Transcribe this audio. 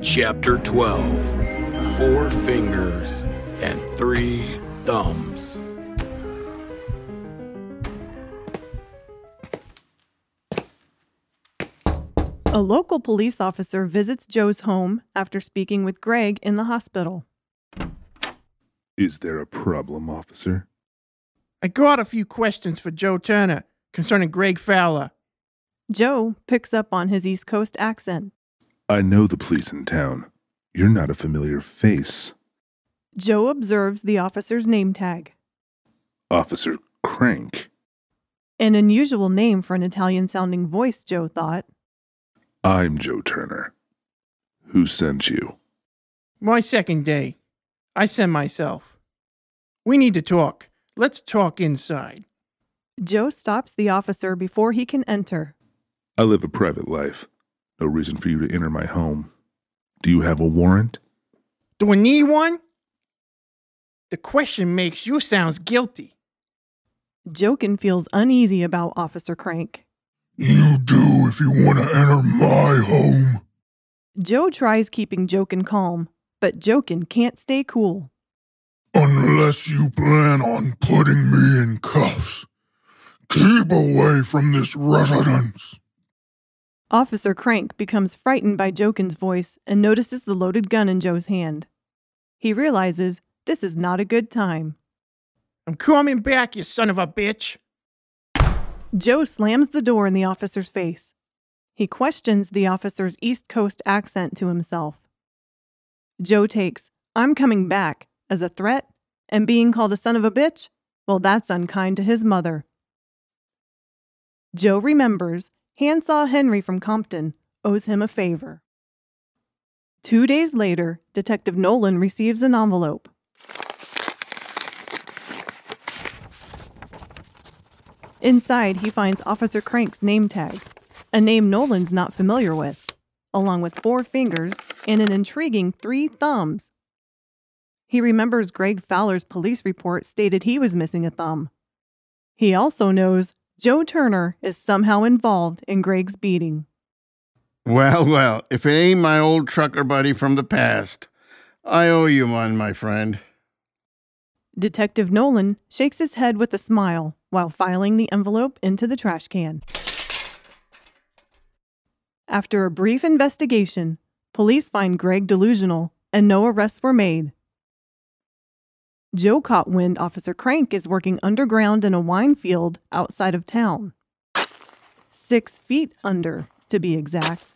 Chapter 12, 4 Fingers and 3 Thumbs. A local police officer visits Joe's home after speaking with Greg in the hospital. Is there a problem, officer? I got a few questions for Joe Turner concerning Greg Fowler. Joe picks up on his East Coast accent. I know the police in town. You're not a familiar face. Joe observes the officer's name tag. Officer Crank. An unusual name for an Italian-sounding voice, Joe thought. I'm Joe Turner. Who sent you? My second day. I sent myself. We need to talk. Let's talk inside. Joe stops the officer before he can enter. I live a private life. No reason for you to enter my home. Do you have a warrant? Do I need one? The question makes you sound guilty. Jokin feels uneasy about Officer Crank. You do if you want to enter my home. Joe tries keeping Jokin calm, but Jokin can't stay cool. Unless you plan on putting me in cuffs. Keep away from this residence. Officer Crank becomes frightened by Jokin's voice and notices the loaded gun in Joe's hand. He realizes this is not a good time. I'm coming back, you son of a bitch. Joe slams the door in the officer's face. He questions the officer's East Coast accent to himself. Joe takes, "I'm coming back," as a threat, and being called a son of a bitch? Well, that's unkind to his mother. Joe remembers Handsaw Henry from Compton owes him a favor. 2 days later, Detective Nolan receives an envelope. Inside, he finds Officer Crank's name tag, a name Nolan's not familiar with, along with 4 fingers and an intriguing 3 thumbs. He remembers Greg Fowler's police report stated he was missing a thumb. He also knows Joe Turner is somehow involved in Greg's beating. Well, if it ain't my old trucker buddy from the past, I owe you one, my friend. Detective Nolan shakes his head with a smile while filing the envelope into the trash can. After a brief investigation, police find Greg delusional and no arrests were made. Joe caught wind Officer Crank is working underground in a wine field outside of town. 6 feet under, to be exact.